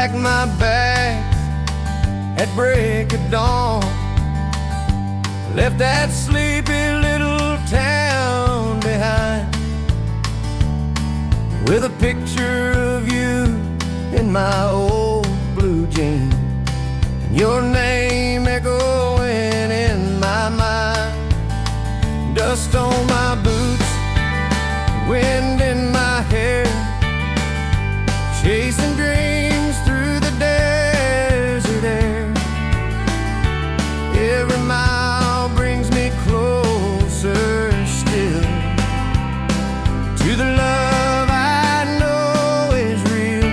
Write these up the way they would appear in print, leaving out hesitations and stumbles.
packed my bags at break of dawn, left that sleepy little town behind, with a picture of you in my old blue jeans, and your name echoing in my mind. Dust on my boots, wind in my hair, chasing dreams through the desert air. Every mile brings me closer still to the love I know is real.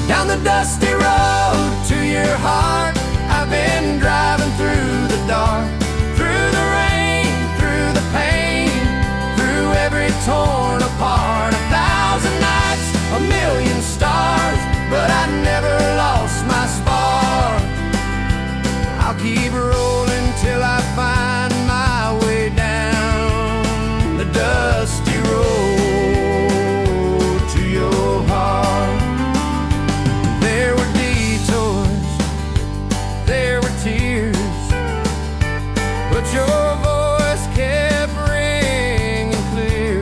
Down the dusty road to your heart, I've been driving through the dark, through the rain, through the pain, through every torn apart. 1,000 nights, a million stars, but I never lost my spark. I'll keep rolling till I find my way down the dusty road to your heart. There were detours, there were tears, but your voice kept ringing clear,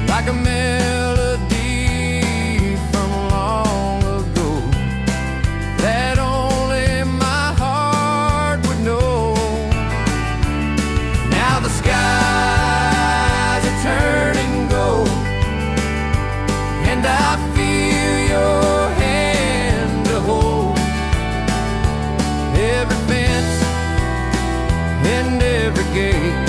like a melody from long ago that only my heart would know. Now the skies are turning gold, and I feel your hand to hold. Every fence and every gate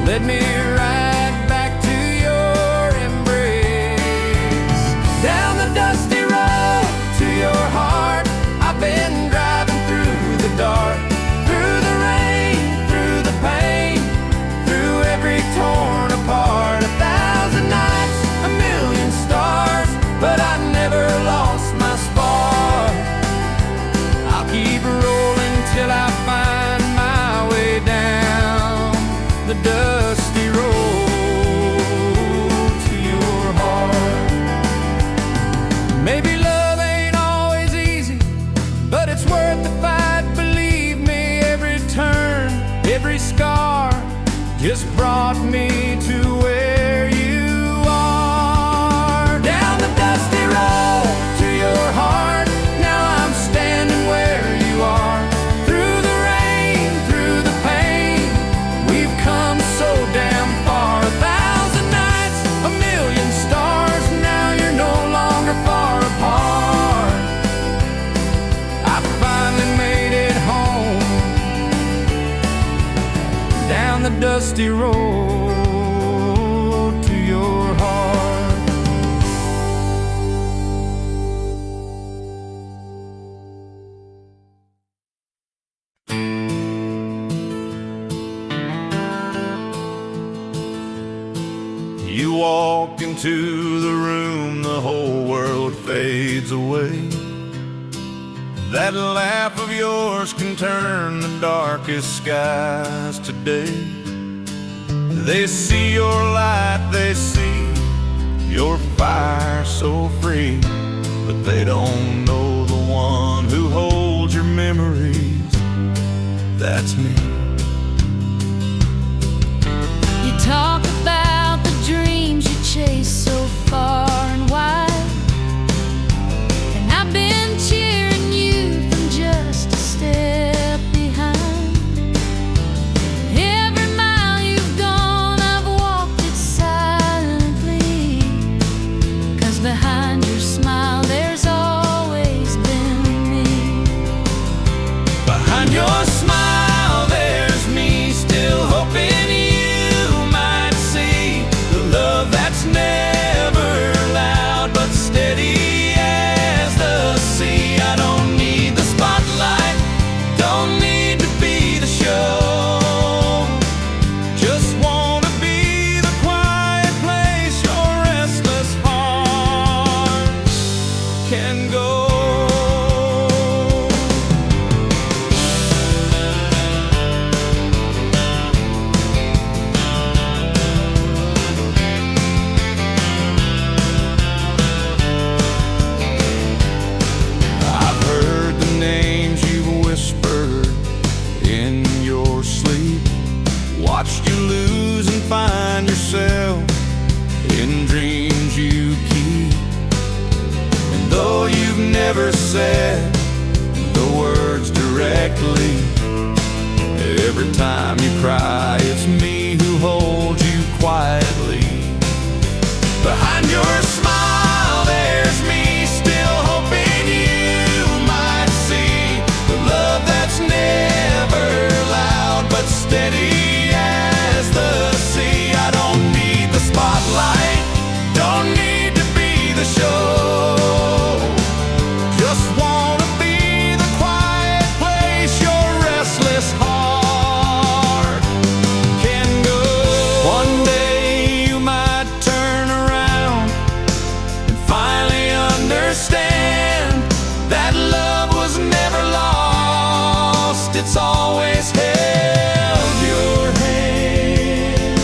led me right back to your embrace. Down the dusty road to your heart, I've been driving through the dark, through the rain, through the pain, through every torn apart. 1,000 nights, a million stars, but I never lost my spark. I'll keep rolling till I find my way down the dusty road to your heart. Maybe love ain't always easy, but it's worth the fight, believe me. Every turn, every scar just brought me to where you are. Down the dusty road to your heart, now I'm standing where you are. Through the rain, through the pain, we've come so damn far. 1,000 nights, a million stars, now you're no longer far apart. I finally made it home, down the dusty road to your heart. You walk into the room, the whole world fades away. That laugh of yours can turn the darkest skies today. They see your light, they see your fire so free, but they don't know the one who holds your memories. That's me. You talk about the dreams you chase so far and wide, and I've been cheering you from just a step behind. Every mile you've gone, I've walked it silently, 'cause behind your smile there's always been me. Behind your smile said the words directly. Every time you cry, it's me who holds you quietly. Behind your smile, there's me still hoping you might see the love that's never loud but steady as the sea. I don't need the spotlight, don't need to be the show. Just wanna be the quiet place your restless heart can go. One day you might turn around and finally understand that love was never lost, it's always held your hand.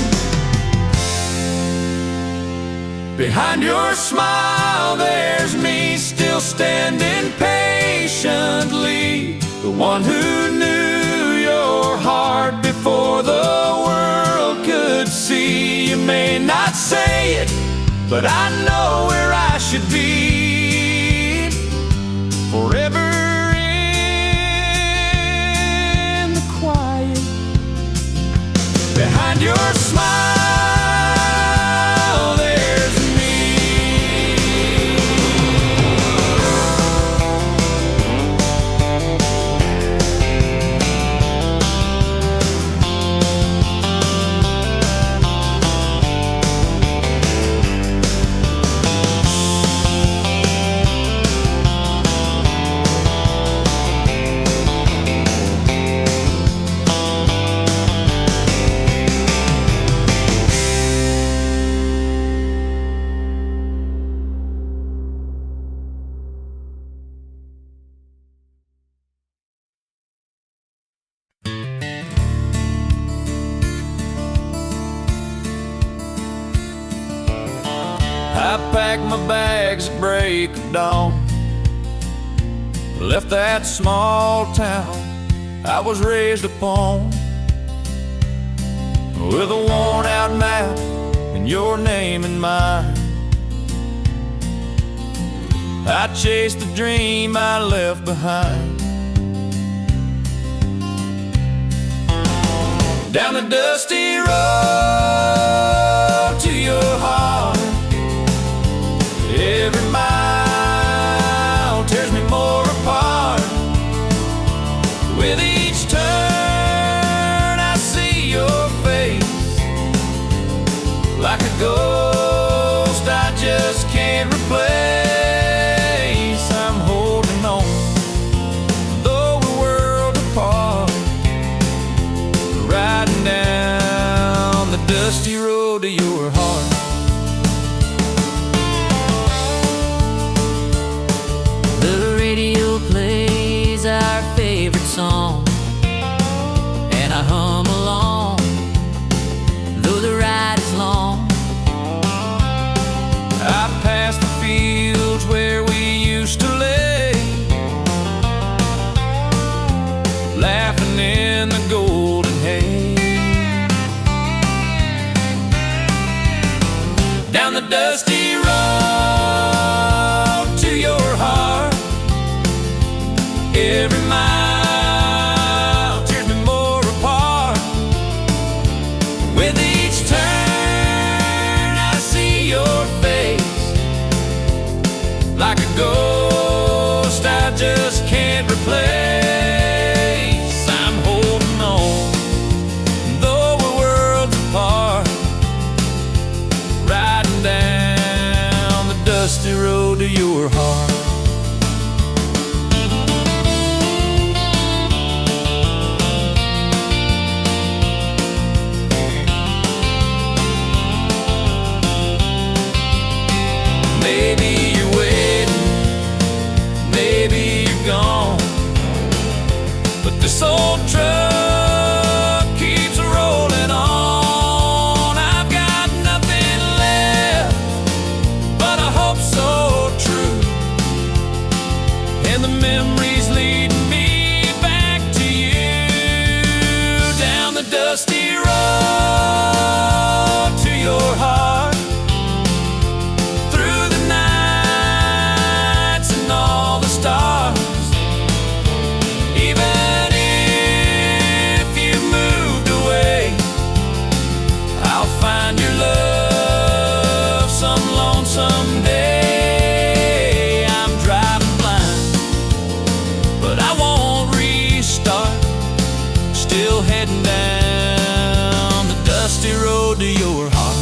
Behind your smile, there's me still standing patiently, the one who knew your heart before the world could see. You may not say it, but I know where I should be, forever in the quiet. Behind your smile, there's me. I packed my bags at break of dawn, left that small town I was raised upon, with a worn out map and your name in mine. I chased the dream I left behind, down the dusty road to your heart. Every mile tears me more apart. With each turn I see your face, like a ghost I just can't replace. I'm holding on, though we're worlds apart, riding down the dusty road to your heart. Plays our favorite song, and I hum along, though the ride is long. I pass the fields where we used to lay, laughing in the golden hay, down the dusty road to your heart. Every mile tears me more apart. With each turn I see your face, like a ghost I just can't replace. I'm holding on, though we're worlds apart, riding down the dusty road to your heart. Maybe you're waiting, maybe you're gone, but this old truck keeps rolling on. I've got nothing left but a hope so true, and the memories leading me back to you, down the dusty road to your heart. Stars to your heart.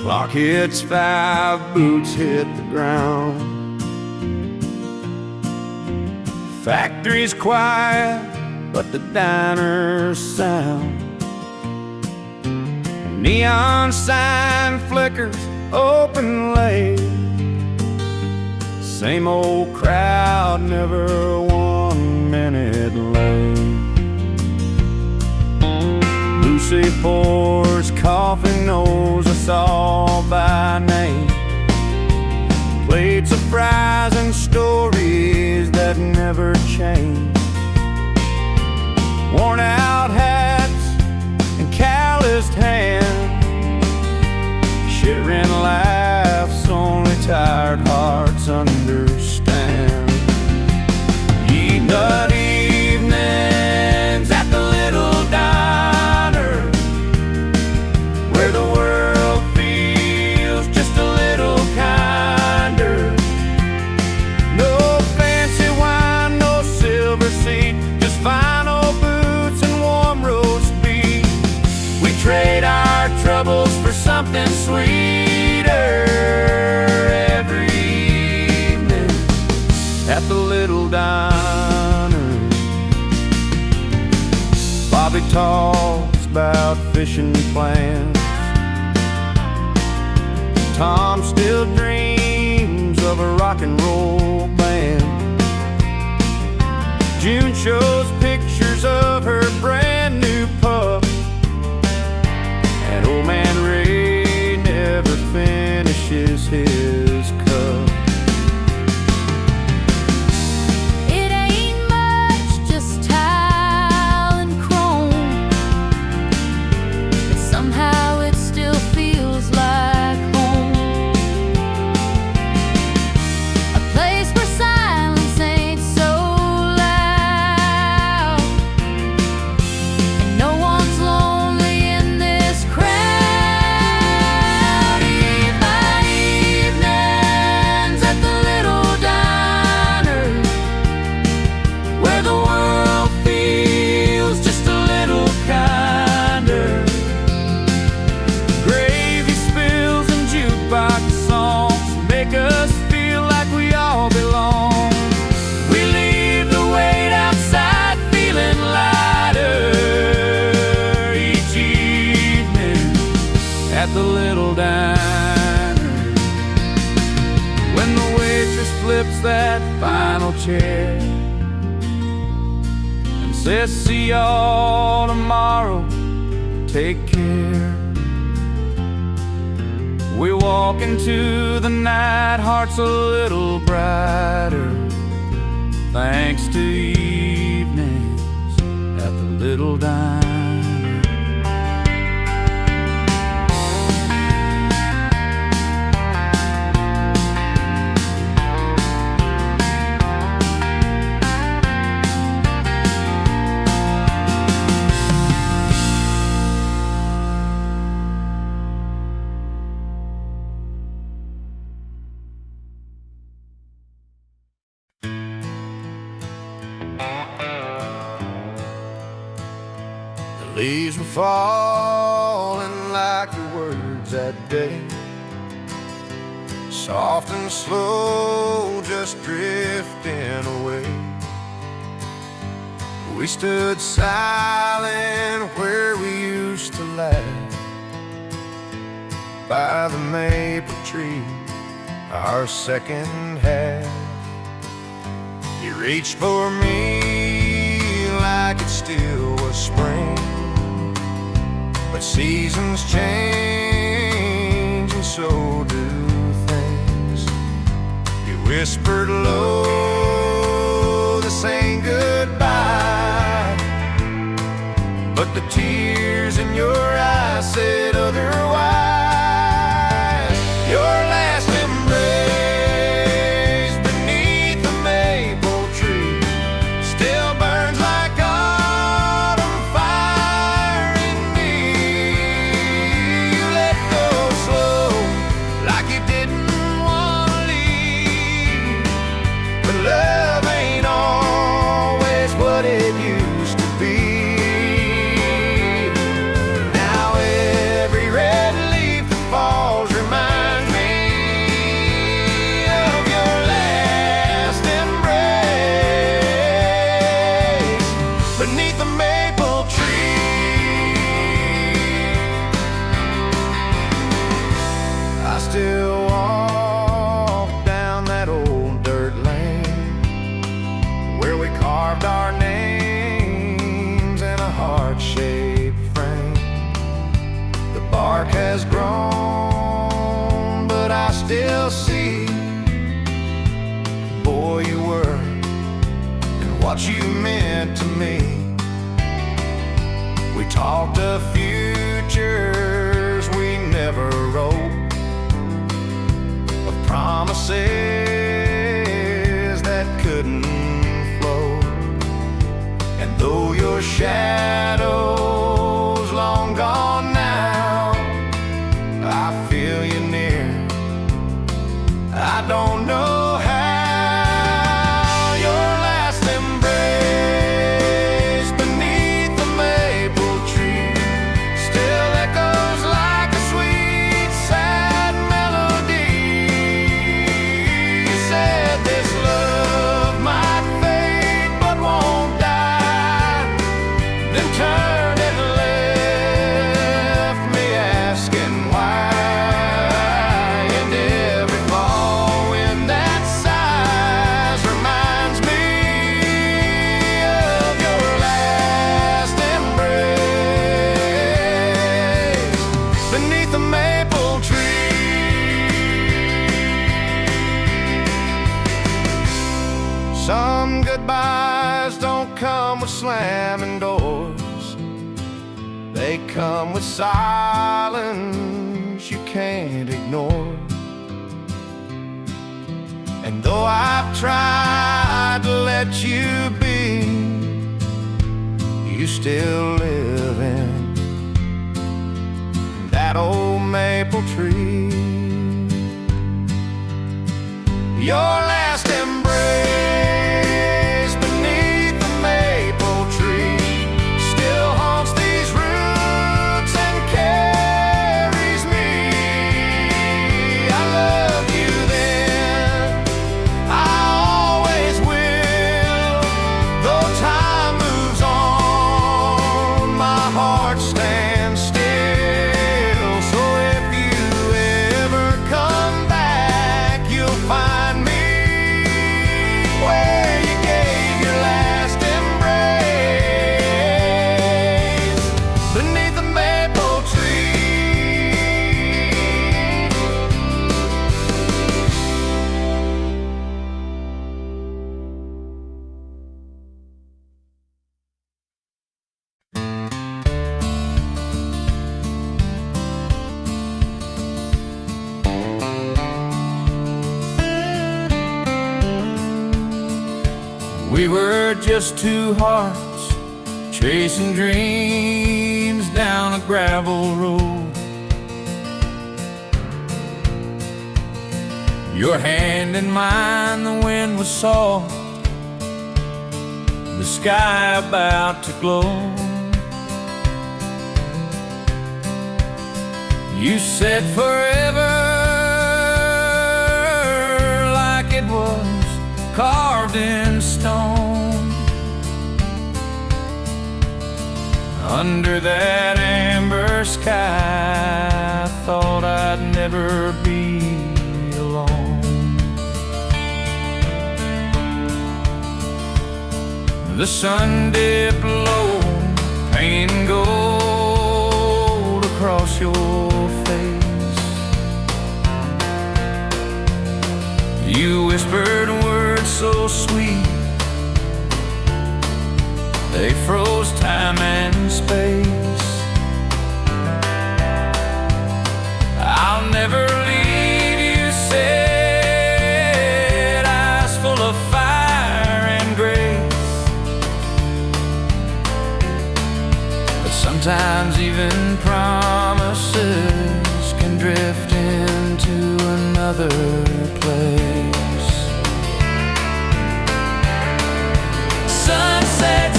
Clock hits 5, boots hit the ground. Factory's quiet, but the diner's sound. Neon sign flickers open late. Same old crowd, never 1 minute late. Lucy pours coffee, knows us all by name. Plates of fries and stories that never change. Worn out hats and calloused hands. Shivering laughs only tired hearts understand. Nut evenings at the little diner, where the world feels just a little kinder. No fancy wine, no silver seat, just fine old boots and warm roast beef. We trade our troubles for something sweeter every evening at the little diner. Bobby talks about fishing plans. Tom still dreams of a rock and roll band. June shows pictures of her brand new pup, and old man Ray never finishes his cup. It ain't much, just tile and chrome, but somehow it still feels like home. A place where silence ain't so loud, and no one's lonely in this crowd. Eve by evenings at the little diner, where the world feels just a little kinder. Gravy spills and jukebox songs make us feel like we all belong. We leave the weight outside feeling lighter each evening at the little diner. When the waitress flips that final chair and says, "See y'all tomorrow, take care." We walk into the night, hearts a little brighter, thanks to evenings at the little diner. The leaves were falling like the words that day, soft and slow, just drifting away. We stood silent where we used to laugh, by the maple tree, our second half. You reached for me like it still was spring, but seasons change and so do things. You whispered low, this ain't goodbye, but the tears in your eyes said otherwise. what it used to be. Now every red leaf that falls reminds me of your last embrace beneath the maple tree. I still walk down that old dirt lane where we carved our names in a heart-shaped frame. The bark has grown, but I still see the boy you were and what you meant to me. We talked of futures we never wrote, of promises that couldn't flow. And though your shadow's long gone now, I feel you near. I don't know how your last embrace beneath the maple tree still echoes like a sweet, sad melody. You said this love might fade but won't die, then turned and left me asking why. And every fall wind that sighs reminds me of your last embrace beneath the maple tree. Some goodbyes don't come with slamming doors, they come with silence you can't ignore. And though I've tried to let you be, you still live in that old maple tree. Your last embrace beneath the maple tree still haunts these roots and carries me. I loved you then, I always will. Though time moves on, my heart stands still. So if you ever come back, you'll find me where you gave your last embrace beneath the maple tree. We were just two hearts chasing dreams down a gravel road. Your hand in mine, the wind was soft, the sky about to glow. You said forever like it was carved in stone. Under that amber sky, I thought I'd never be alone. The sun dipped low, painting gold across your face. You whispered words so sweet, they froze time and space. I'll never leave, you said, eyes full of fire and grace. But sometimes even promises can drift into another place. Sunset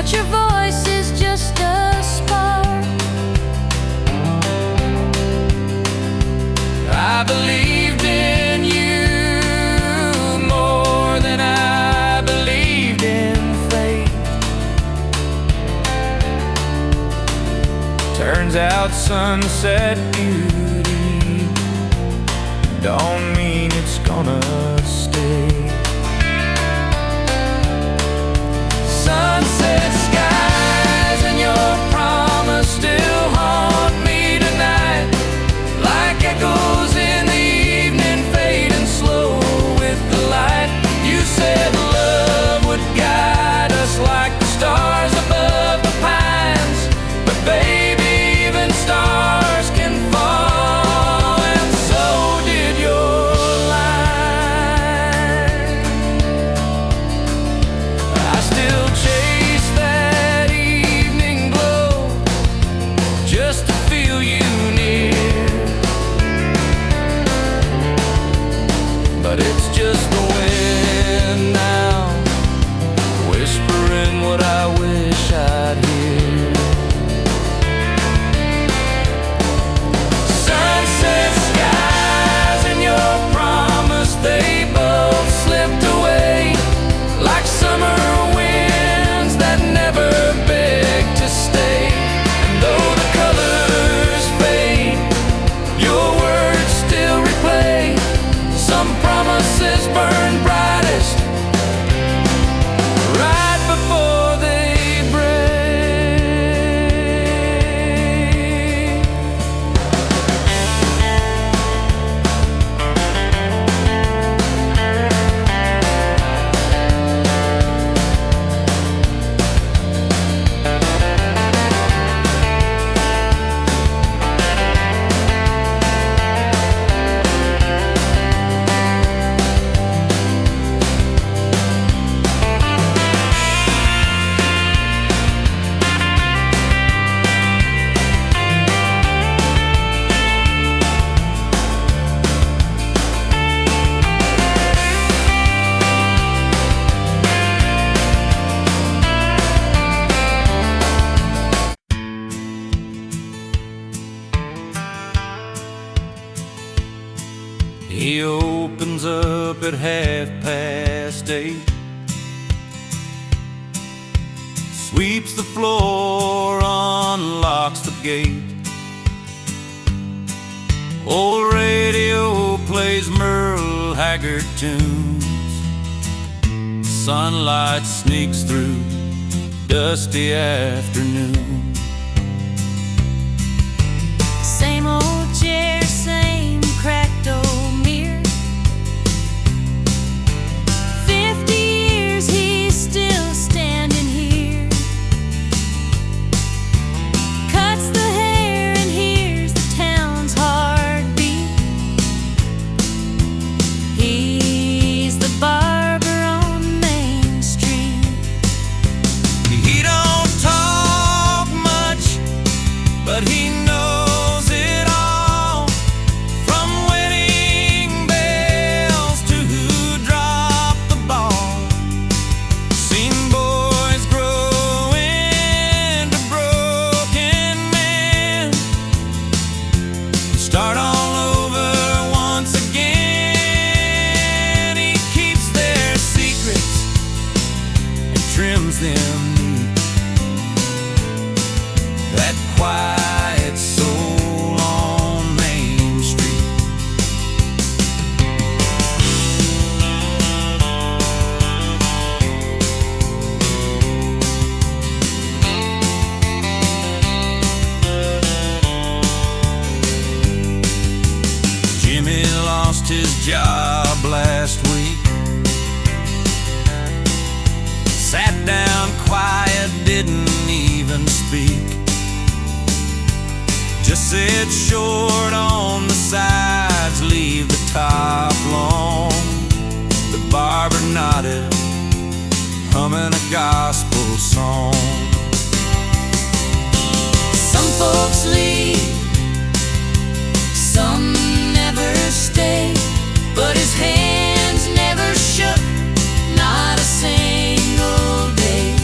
but your voice is just a spark. I believed in you more than I believed in fate. Turns out sunset beauty don't mean it's gonna stay. Sunset skies and your promise still haunt me tonight, like echoes in the evening fading slow with the light. You said love would guide us like the stars above the pines, but baby, even stars can fall, and so did your line. I still chase that evening glow just to feel you near, but it's just the wind now, whispering what I wish I'd hear. Sunset skies and your promise, they both slipped away like summer winds that never beg to stay. And though the colors fade, your words still replay. Some promises burn brightest right before they break. He opens up at 8:30, sweeps the floor, unlocks the gate. Old radio plays Merle Haggard tunes. Sunlight sneaks through dusty afternoon. Same old chair, same cracked old mirror. 50 years, he's still standing here. Cuts the hair and hears the town's heartbeat. He's the barber on Main Street. He don't talk much, but he knows it all. From wedding bells to who dropped the ball. Seen boys grow into broken men, start all over once again. He keeps their secrets and trims them neat. That quiet soul on Main Street. Jimmy lost his job last week. Sat down quiet, didn't even speak. Just said short on the sides, leave the top long. The barber nodded, humming a gospel song. Some folks leave, some never stay, but his hands never shook, not a single day.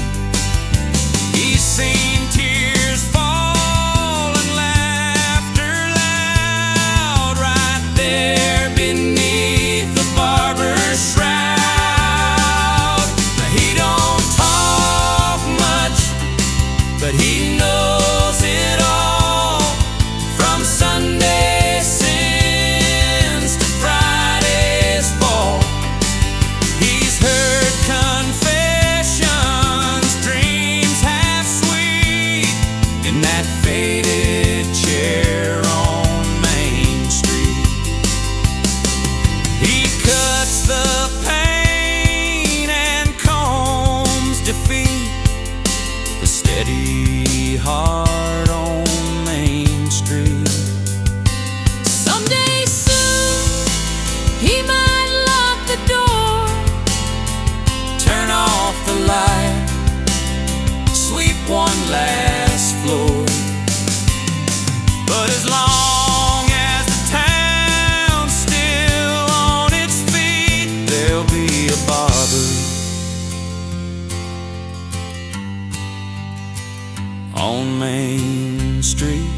Main Street.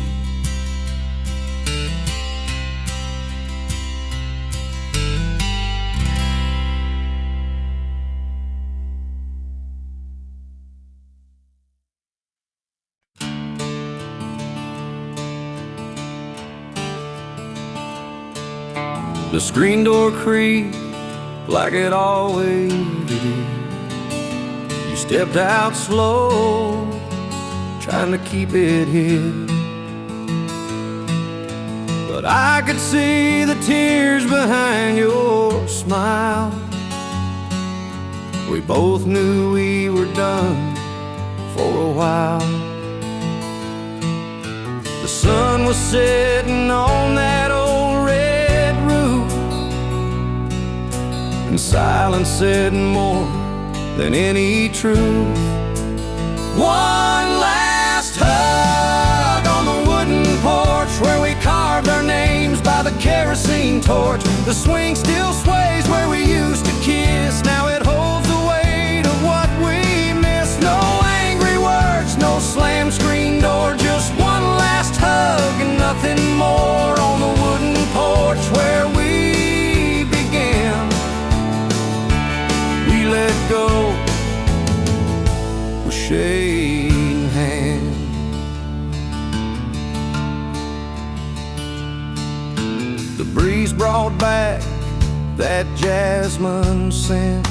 The screen door creaked like it always did. You stepped out slow, trying to keep it hid, but I could see the tears behind your smile. We both knew we were done for a while. The sun was setting on that old red roof, and silence said more than any truth. One last hug on the wooden porch where we carved our names by the kerosene torch. The swing still sways where we used to kiss. Now it holds the weight of what we missed. No angry words, no slam screen door, just one last hug and nothing more on the wooden porch where we began. We let go, we're shaking hands. The breeze brought back that jasmine scent,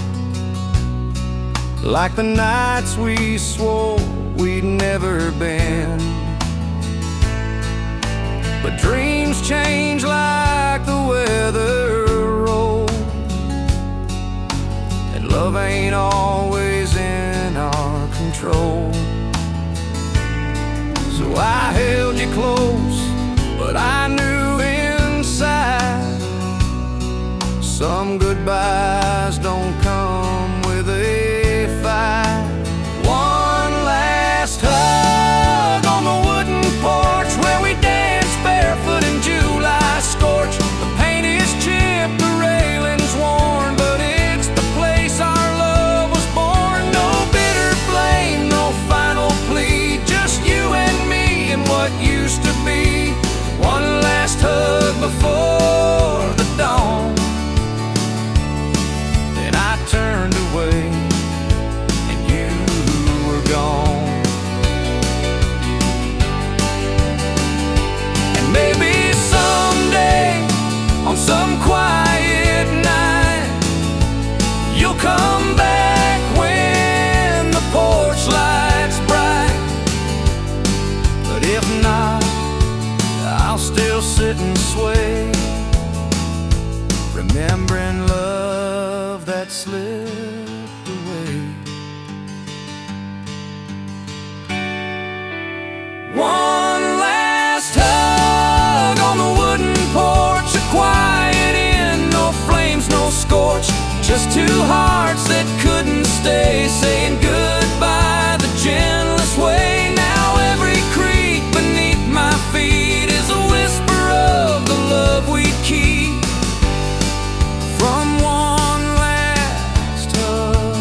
like the nights we swore we'd never been. But dreams change like the weather rolls, and love ain't always in our control. So I held you close, but I knew inside some goodbyes don't come with a fight. One last hug on the wooden porch where we danced barefoot in July scorch. The paint is chipped, the railing's worn, but it's the place our love was born. No bitter blame, no final plea, just you and me and what used to be. One last hug before the dawn. Then I turned away and you were gone. And maybe someday on some quiet night you'll come back when the porch light's bright. But if not, I'll still sit and sway, remembering love that slipped away. One last hug on the wooden porch, a quiet inn, no flames, no scorch, just two hearts that couldn't stay, saying goodbye the gentlest way. Now every creak beneath my feet is a whisper of the love we'd keep from one last hug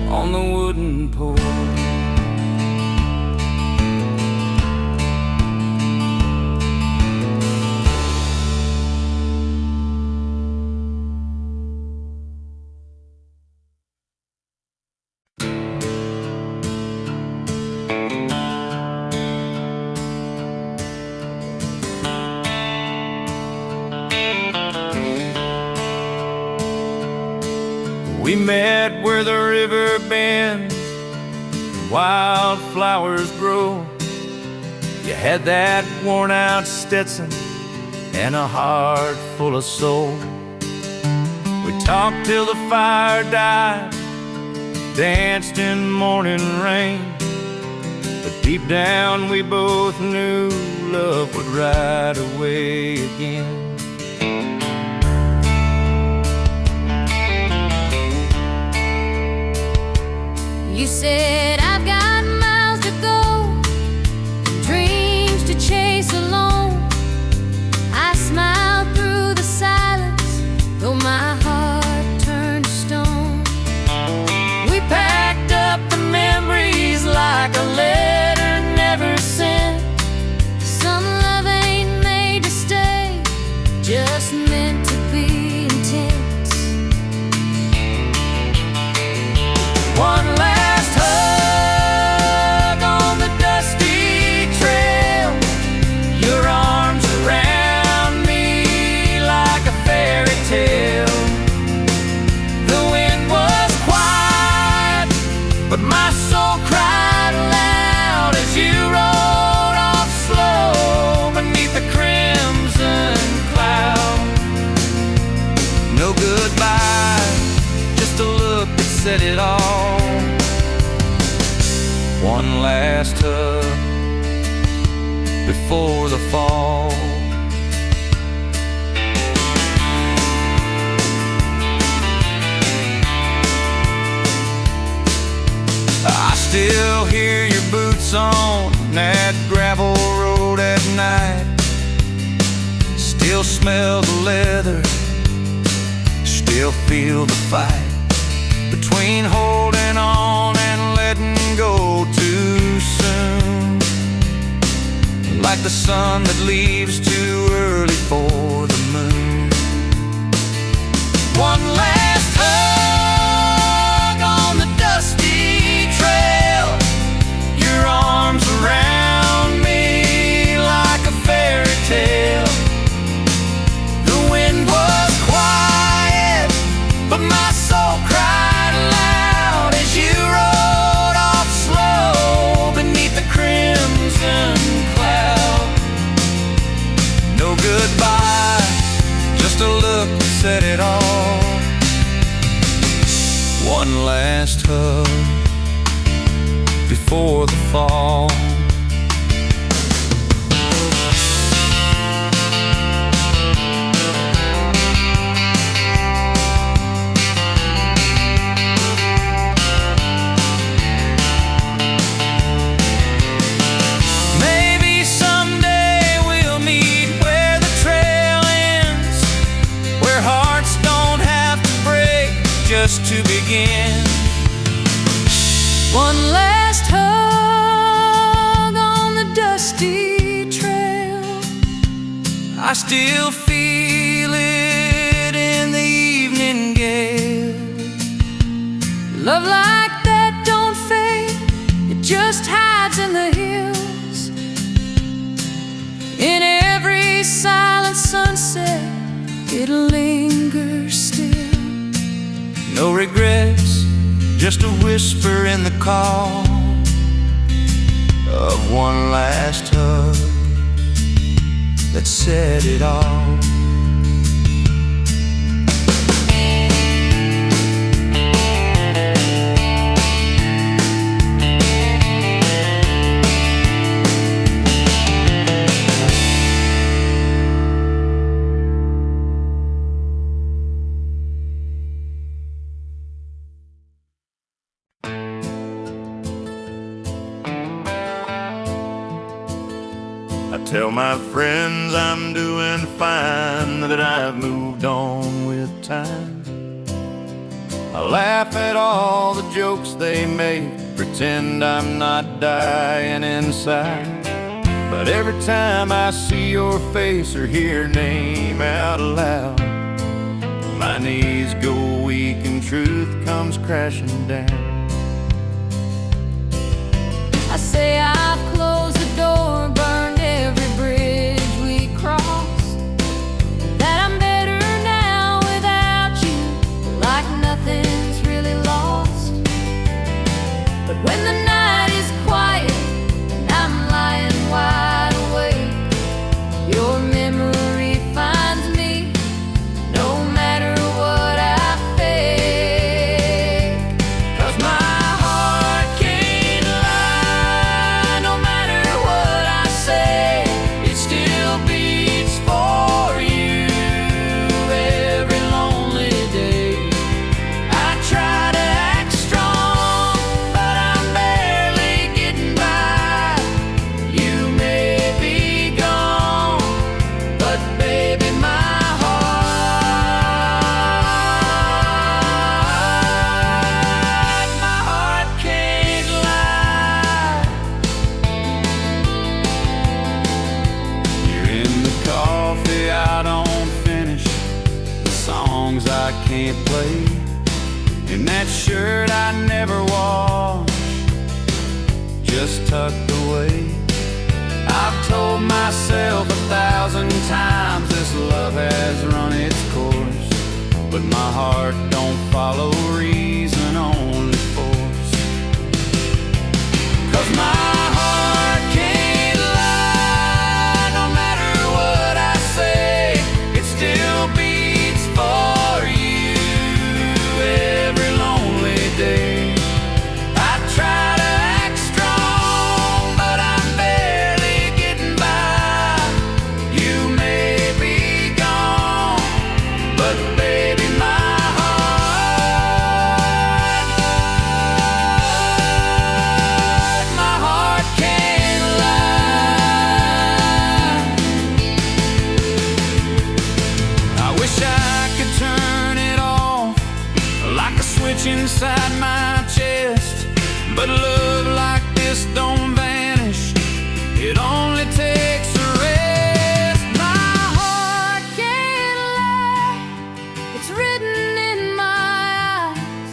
on the wooden porch. We met where the river bends, wildflowers grow. You had that worn out Stetson and a heart full of soul. We talked till the fire died, danced in morning rain, but deep down we both knew love would ride away again. You said I've got miles to go, dreams to chase alone. I smiled through the silence, though my heart turned to stone. We packed up the just meant to be intense. One last hug on the dusty trail, your arms around me like a fairy tale. The wind was quiet, but my soul cried aloud as you rode off slow beneath the crimson cloud. No goodbye, just a look that said it all. One last hug before the fall. I still hear your boots on that gravel road at night. Still smell the leather, still feel the fight between holding on and letting go too soon. Like the sun that leaves too early for the moon. One last hug on the dusty trail, your arms around me like a fairy tale. The wind was quiet, but my soul cried aloud as you rode off slow beneath the crimson cloud. No goodbye, just a look that said it all. One last hug before the fall. Maybe someday we'll meet where the trail ends, where hearts don't have to break just to begin. One last hug on the dusty trail. I still feel it in the evening gale. Love like that don't fade, it just hides in the hills. In every silent sunset, it lingers still. No regrets, just a whisper in the call of one last hug that said it all. I tell my friends I'm doing fine, that I've moved on with time. I laugh at all the jokes they make, pretend I'm not dying inside. But every time I see your face or hear your name out loud, my knees go weak and truth comes crashing down. I say I've closed the door, burned every bridge we crossed, that I'm better now without you, like nothing's really lost. But when the night is quiet and I'm lying wide awake, your memory finds me no matter what I fake. 'Cause can't play, and that shirt I never wash, just tucked away. I've told myself 1,000 times this love has run its course, but my heart don't follow reason, only force. 'Cause my heart can't lie, no matter what I say, it still beats for you every lonely day. I try to act strong, but I'm barely getting by. You may be gone, but baby, my heart can't lie. I wish I could turn it off like a switch inside my chest, but love like this don't vanish, it only takes a rest. My heart can't lie, it's written in my eyes.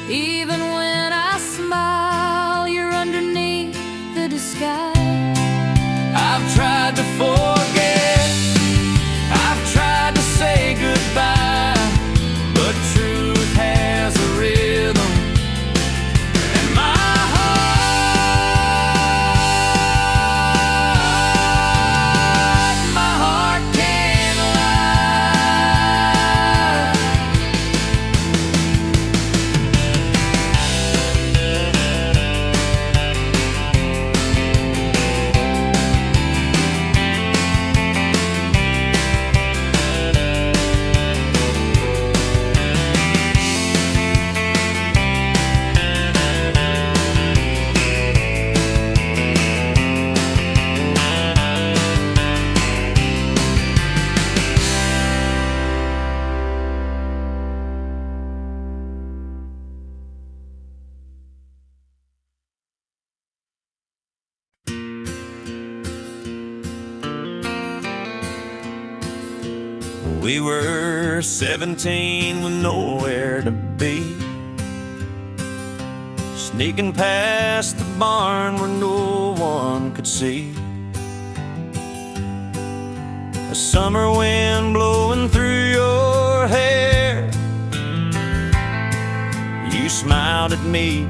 Even when I smile, you're underneath the disguise. I've tried to forget, I've tried to say goodbye, but truth has a rhythm, and my heart can't lie. We were 17 with nowhere to be, sneaking past the barn where no one could see. A summer wind blowing through your hair, you smiled at me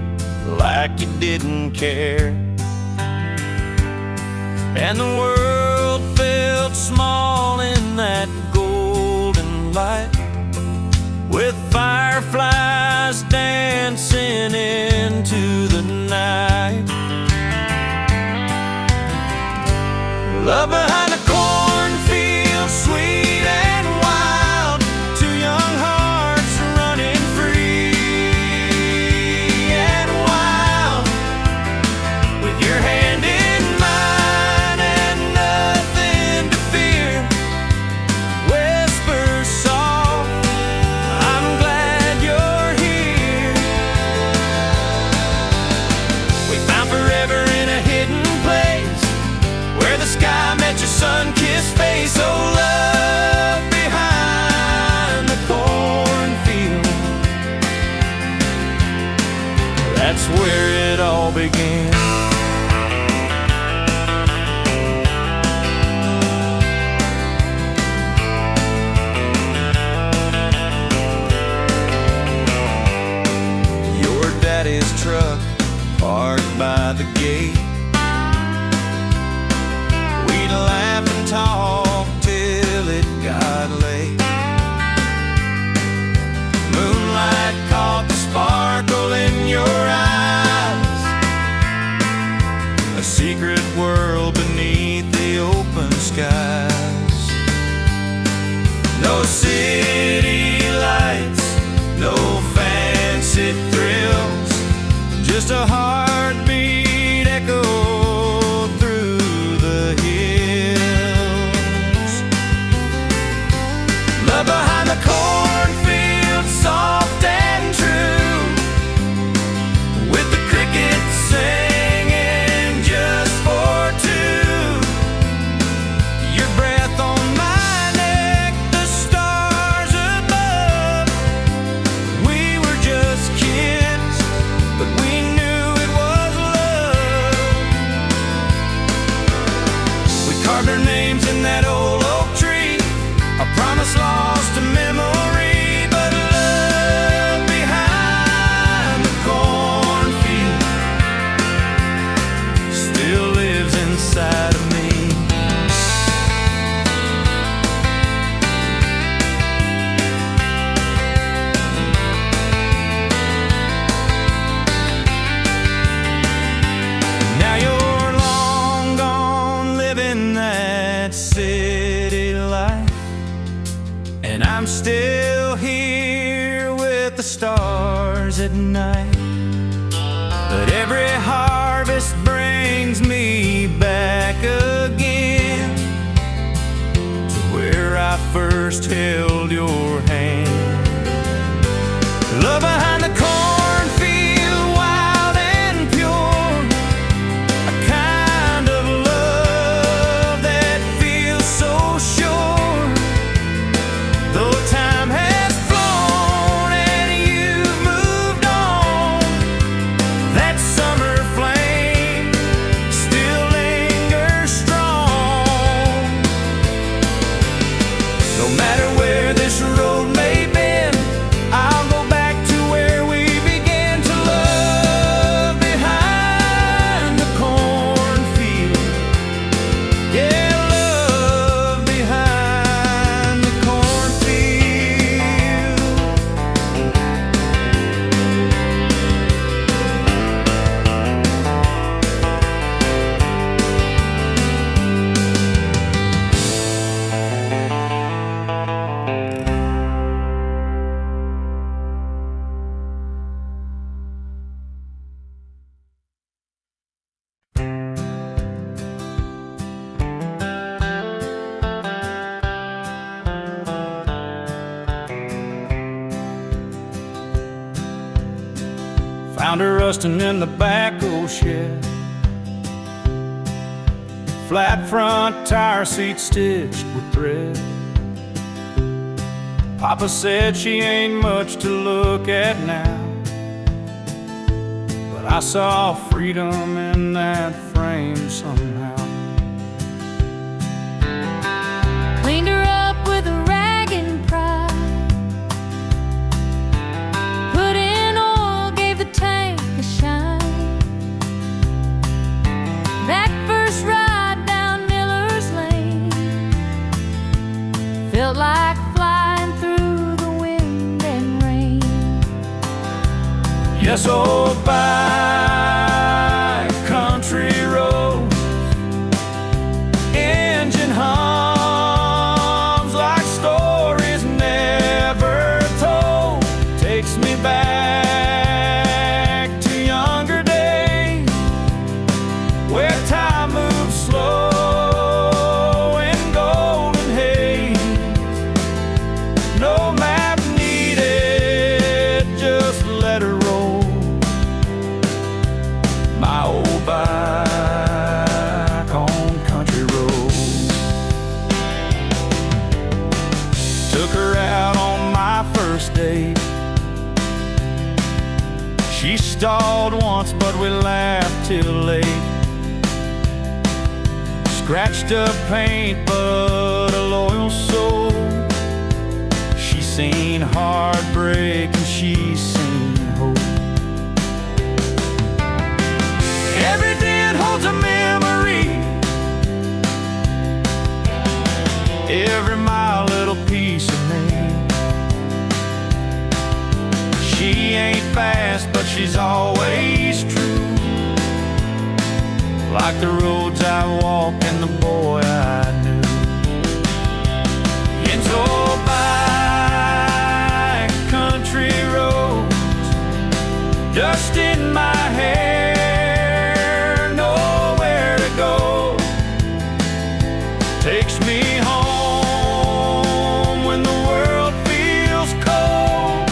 like you didn't care, and the world felt small in that light, with fireflies dancing into the night. Love behind the cornfield, sweet and wild, two young hearts running free and wild, with your hand in mine and nothing to fear. Sun-kissed face, oh love behind the cornfield. That's where it all began. Your daddy's truck parked by the gate, laugh and talk till it got late. Moonlight caught the sparkle in your eyes, a secret world beneath the open skies. No city lights, no fancy thrills, just a heartbeat echo behind the cornfield, soft and true, with the crickets singing just for two. Your breath on my neck, the stars and I'm still here with the stars at night. But every harvest brings me back again to where I first held your hand. Love behind the cornfield, wild and pure, a kind of love that feels so sure. Though time has flown and you've moved on, that summer flame still lingers strong. No matter where this road may bend, I'll go back to where we began to love behind the cornfield. Yeah, love behind the cornfield. Found her rusting in the back old shed, flat front tire seat stitched with thread. Papa said she ain't much to look at now, but I saw freedom in that frame somehow. Cleaned her up with a rag and pride, put in oil, gave the tank a shine. That first ride down Miller's Lane felt like flying through the wind and rain. Yes, oh, by country road, engine hums like stories never told. Takes me back to younger days, where time moves slow in golden haze. No map needed, just let her roll. My old bike on country road. Took her out on my first date. She stalled once, but we laughed till late. Scratched up paint, but a loyal soul. She's seen heartbreak and she's seen hope. Every dent holds a memory, every mile little piece of me. She ain't fast, but she's always true, like the roads I walk and the boy I knew. It's all by country roads, dust in my hair, nowhere to go. Takes me home when the world feels cold,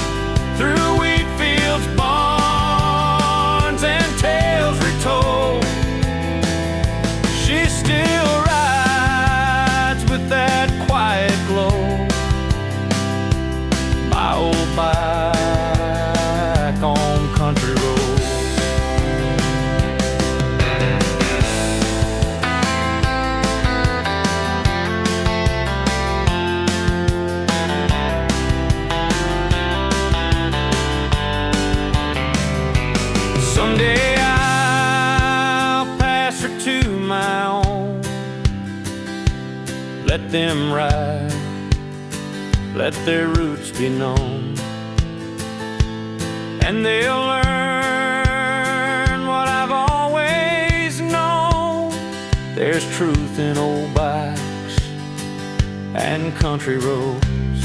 through wheat fields, barns, and tales retold. She still rides with that quiet glow. My old bike on country road. Someday I'll pass her to my own. Let them ride, let their roots be known, and they'll learn what I've always known. There's truth in old bikes and country roads.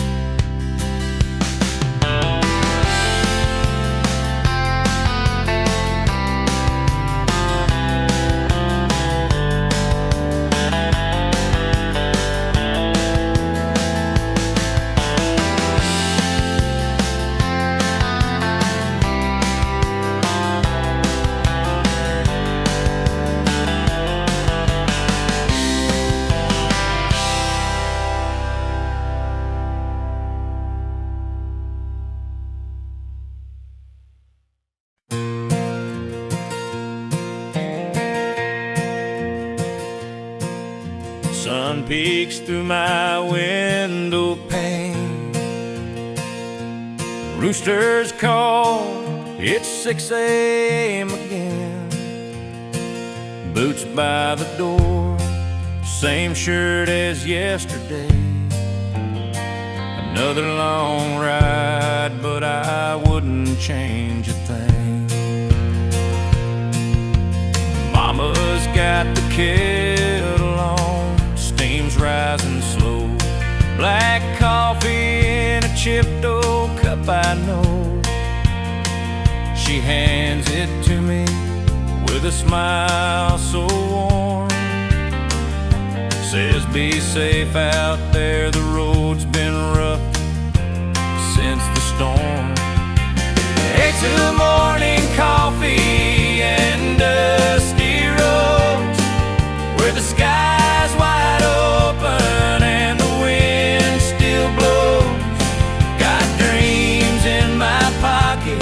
peeks through my window pane. Roosters call, it's 6 a.m. again. Boots by the door, same shirt as yesterday. Another long ride, but I wouldn't change a thing. Mama's got the kettle on, steam's rising slow. Black coffee in a chipped old cup, I know. She hands it to me with a smile so warm. Says be safe out there, the road's been rough since the storm. It's a morning coffee and dusty roads where the sky's wide open and the wind still blows. Got dreams in my pocket,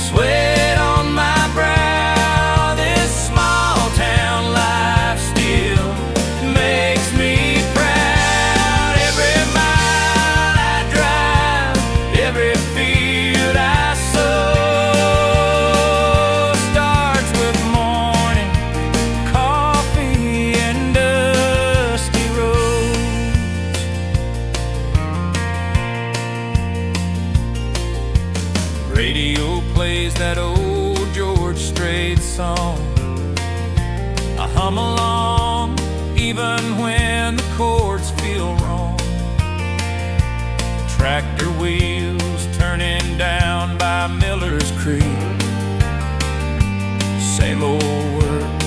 sweat on my brow. This small town life still makes me proud. Every mile I drive, every field I sow starts with morning coffee and dusty roads. Radio plays that old George Strait song. I hum along even when the chords feel wrong. Tractor wheels turning down by Miller's Creek. Same old work,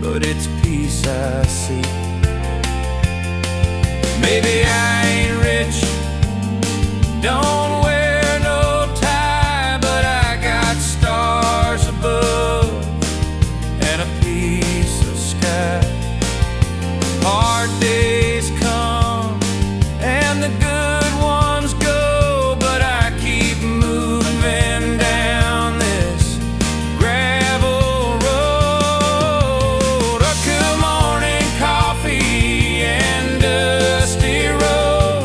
but it's peace I seek. Maybe I ain't rich, don't wear no tie, but I got stars above and a piece of sky. Hard days come and the good ones go, but I keep moving down this gravel road. A good morning coffee and dusty road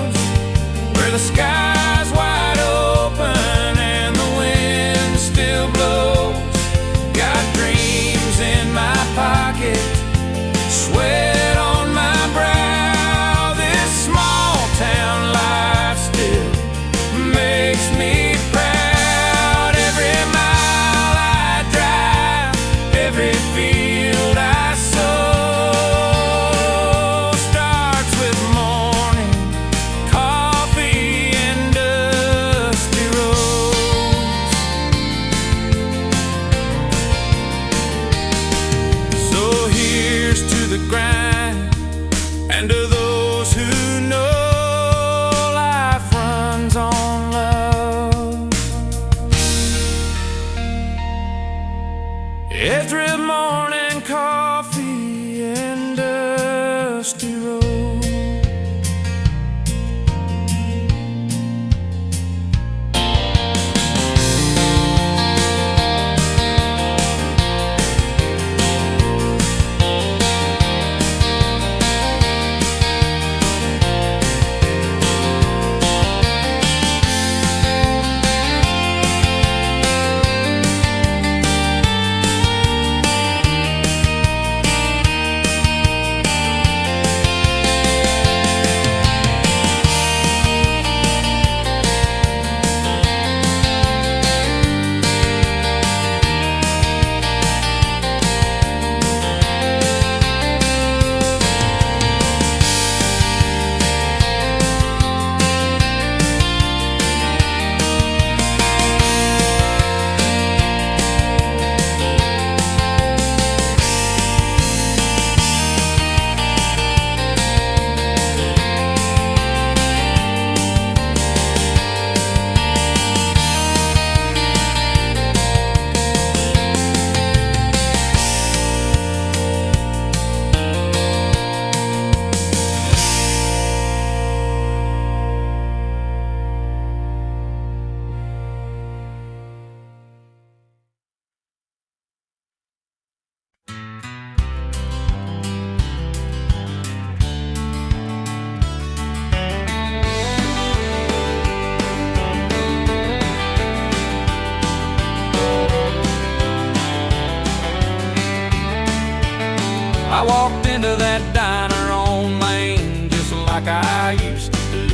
into that diner on Main, just like I used to do.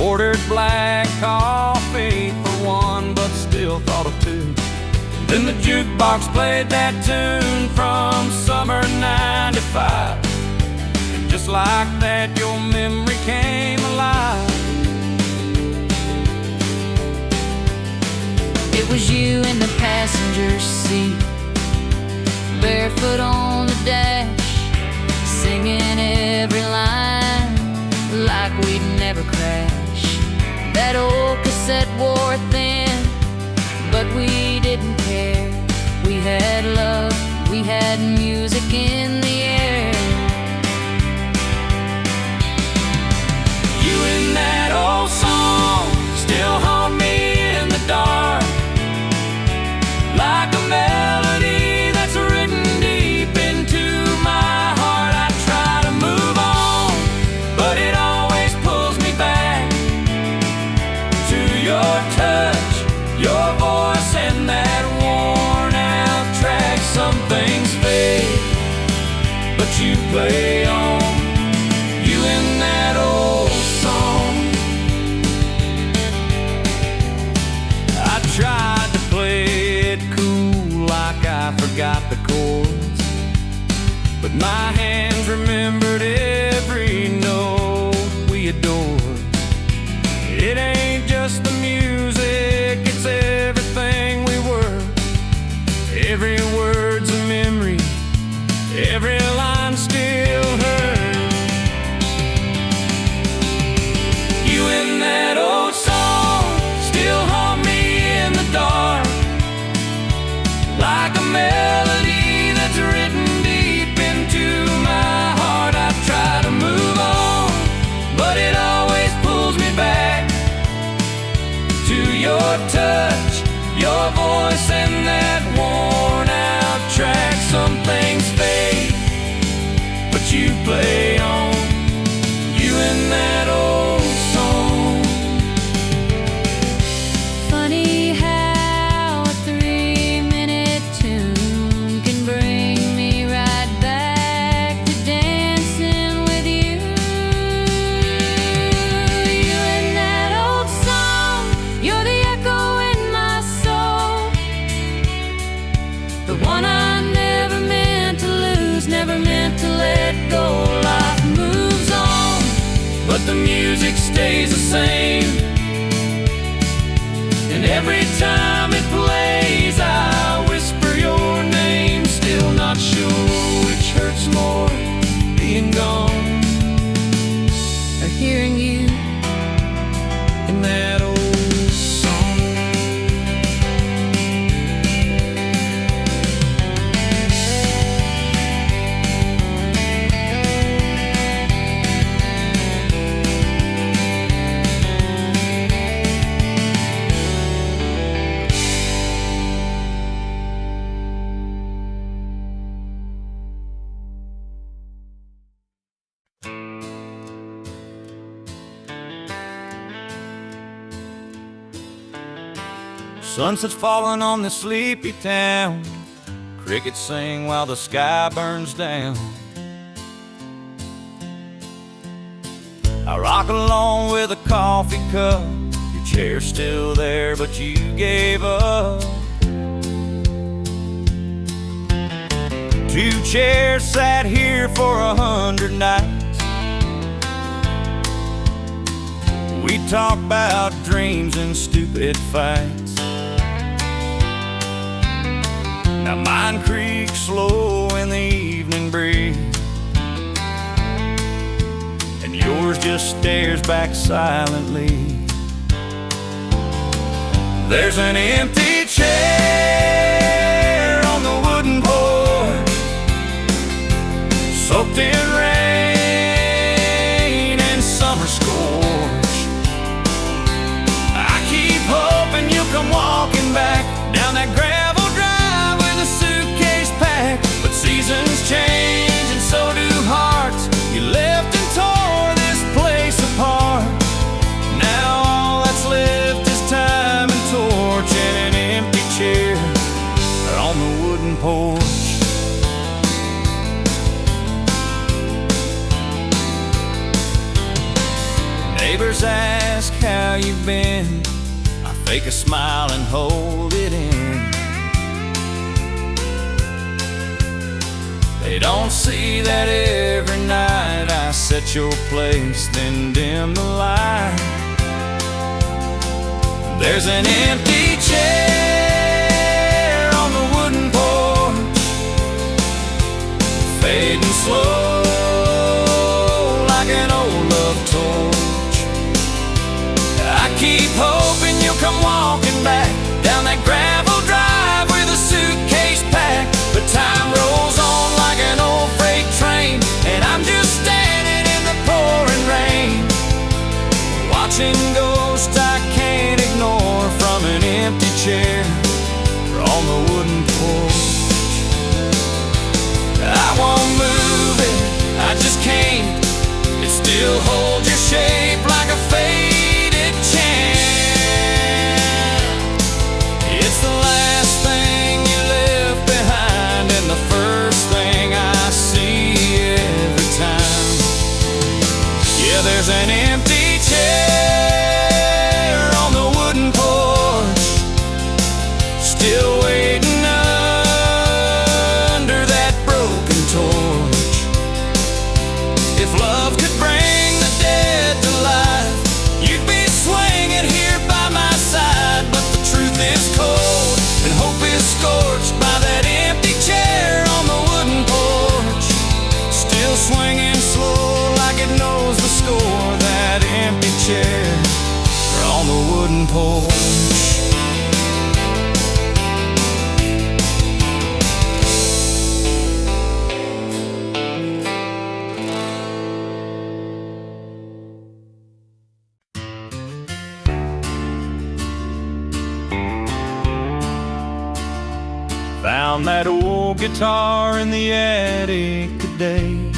Ordered black coffee for one, but still thought of two. Then the jukebox played that tune from summer '95. And just like that, your memory came alive. It was you in the passenger seat, barefoot on the dash, singing every line like we'd never crash. That old cassette wore thin, but we didn't care. We had love, we had music in the air. You and that old song still haunt me in the dark, like a melody that's written deep into my heart. I try to move on, but it always pulls me back to your touch, your voice, and that worn out track. Some things fade, but you play on. You and that old song. I tried to play it cool, like I forgot the chords, but my hands remembered every note we adored. It ain't just the music, it's everything we were. Every word's a memory, every line still hurts. You and that old song still haunt me in the dark, like a melody that's written deep into my heart. I try to move on, but it always pulls me back to your touch, your voice, and that worn out track. Some things fade, but you play on. You and that old song. Funny how a 3-minute tune can bring me right back to dancing with you. You and that old song, you're the echo in my soul, the one I never meant to lose, never meant to let go. Life moves on, But the music stays the same, and every time it plays I whisper your name. Still not sure which hurts more, being gone or hearing you. in that old song. Sunset's falling on this sleepy town, crickets sing while the sky burns down. I rock along with a coffee cup, your chair's still there but you gave up. 2 chairs sat here for 100 nights. We talk about dreams and stupid fights. Now mine creaks slow in the evening breeze, and yours just stares back silently. There's an empty chair on the wooden porch, soaked in rain and summer scorch. I keep hoping you'll come walking back down that gravel drive with a suitcase packed. But seasons change and so do hearts. You left and tore this place apart. Now all that's left is time and torch and an empty chair on the wooden porch. Neighbors ask how you've been. I fake a smile and hold it in. They don't see that every night I set your place, then dim the light. There's an empty chair on the wooden porch, fading slow like an old love torch. I keep hoping you'll come walking back down that gravel drive with a suitcase packed, but time rolls on like an old freight train, and I'm just standing in the pouring rain, watching ghosts I can't ignore from an empty chair on the wooden porch. I won't move it, I just can't. It still holds your shape like a faded chant. It's the last thing you left behind and the first thing I see every time. Yeah, there's an empty chair on the wooden porch, still waiting under that broken torch. If love could bring the dead to life, you'd be swinging here by my side. But the truth is cold and hope is scorched by that empty chair on the wooden porch, still swinging slow like it knows the score. That empty chair on the wooden porch. Found that old guitar in the attic today.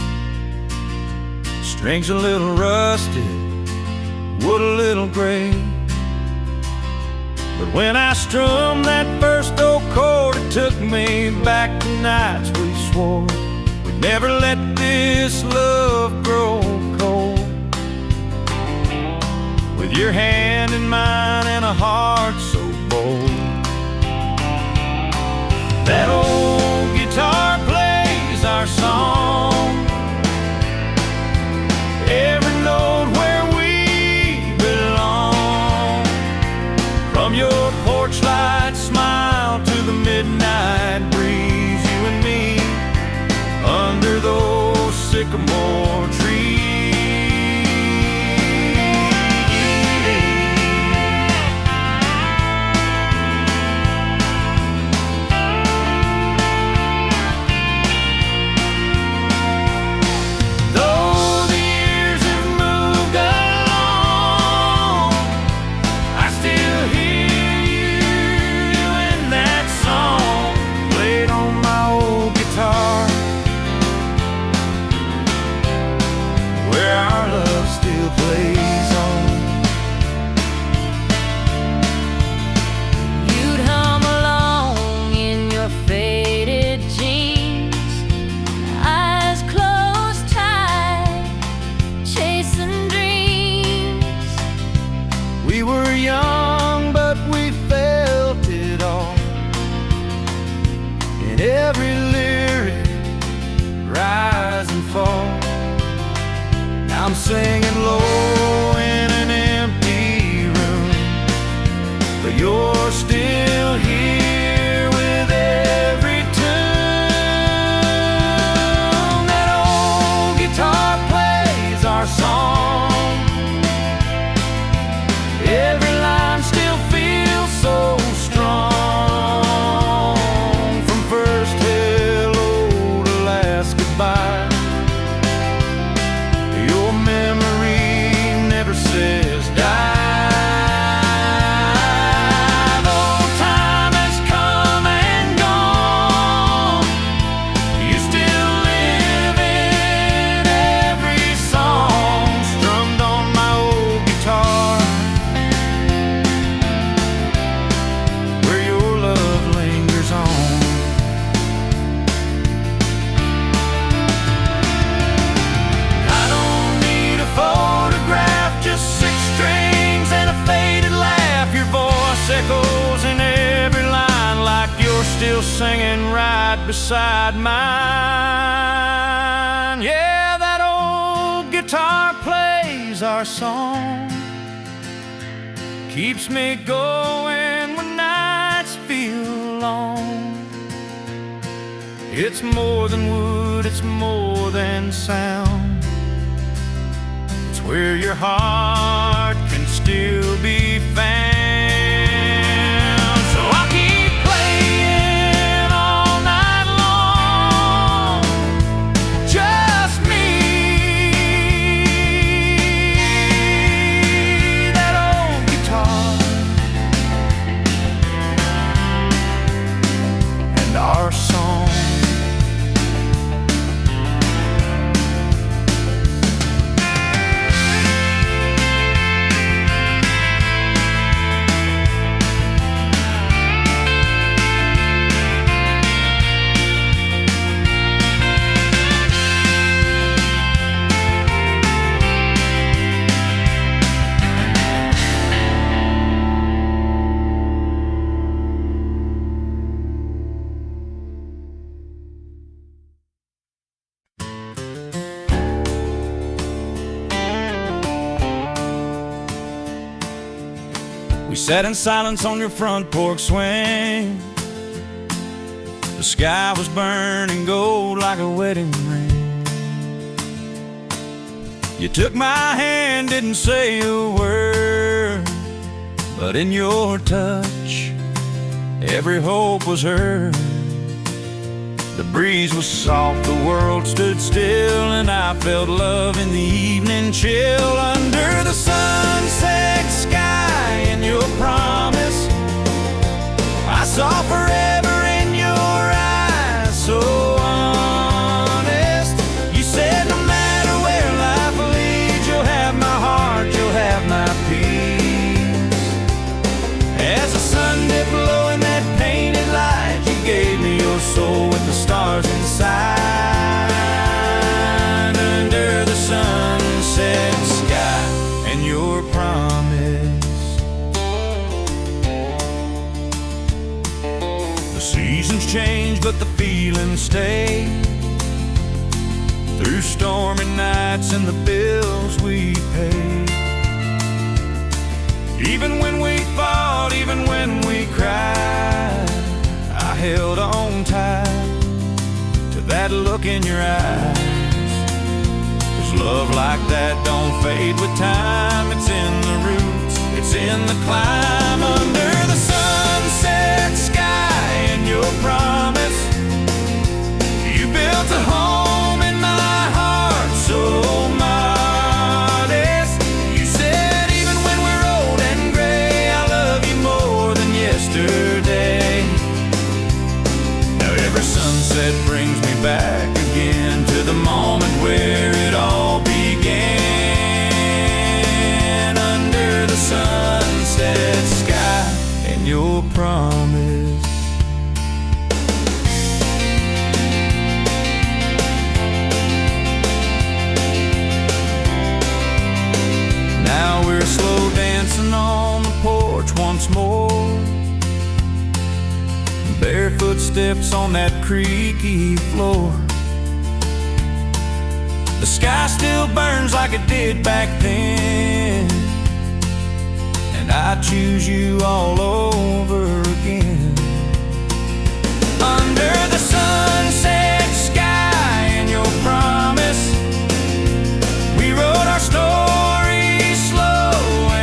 Strings a little rusted, wood a little gray. But when I strummed that first old chord, it took me back to nights we swore we'd never let this love grow cold. With your hand in mine and a heart so bold, that old guitar plays our song, every note where we belong. From your porch light smile to the midnight breeze, you and me under those sycamore trees. still singing right beside mine. Yeah, that old guitar plays our song, keeps me going when nights feel long. It's more than wood, it's more than sound. It's where your heart can still be found. So I'll keep playing all night long, just me, that old guitar, and our song. We sat in silence on your front porch swing. The sky was burning gold like a wedding ring. You took my hand, didn't say a word, but in your touch, every hope was heard. The breeze was soft, the world stood still, and I felt love in the evening chill. Under the sunset sky and your promise, I saw forever in your eyes, so honest. You said no matter where life leads, you'll have my heart, you'll have my peace. As the sun dipped low in that painted light, you gave me your soul with the stars inside. Under the sunset sky and your promise, the seasons change but the feelings stay. Through stormy nights and the bills we pay, even when we fought, even when we cried, I held on tight to that look in your eyes. 'Cause love like that don't fade with time. It's in the roots, it's in the climb. Under the sunset sky and your promise, you built a home in my heart so modest. You said even when we're old and gray, I love you more than yesterday. Now every sunset brings me back again to the moment where it all began. Under the sunset sky and your promise. Now we're slow dancing on the porch once more, barefoot steps on that creaky floor. The sky still burns like it did back then, and I choose you all over again. Under the sunset sky and your promise, we wrote our story slow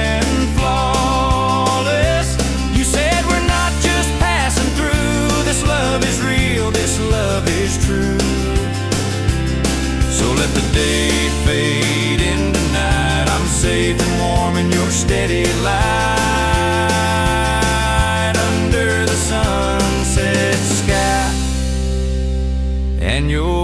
and flawless. You said we're not just passing through, this love is real, this love is true. So let the day fade into night, I'm safe and warm in your steady light. Under the sunset sky and your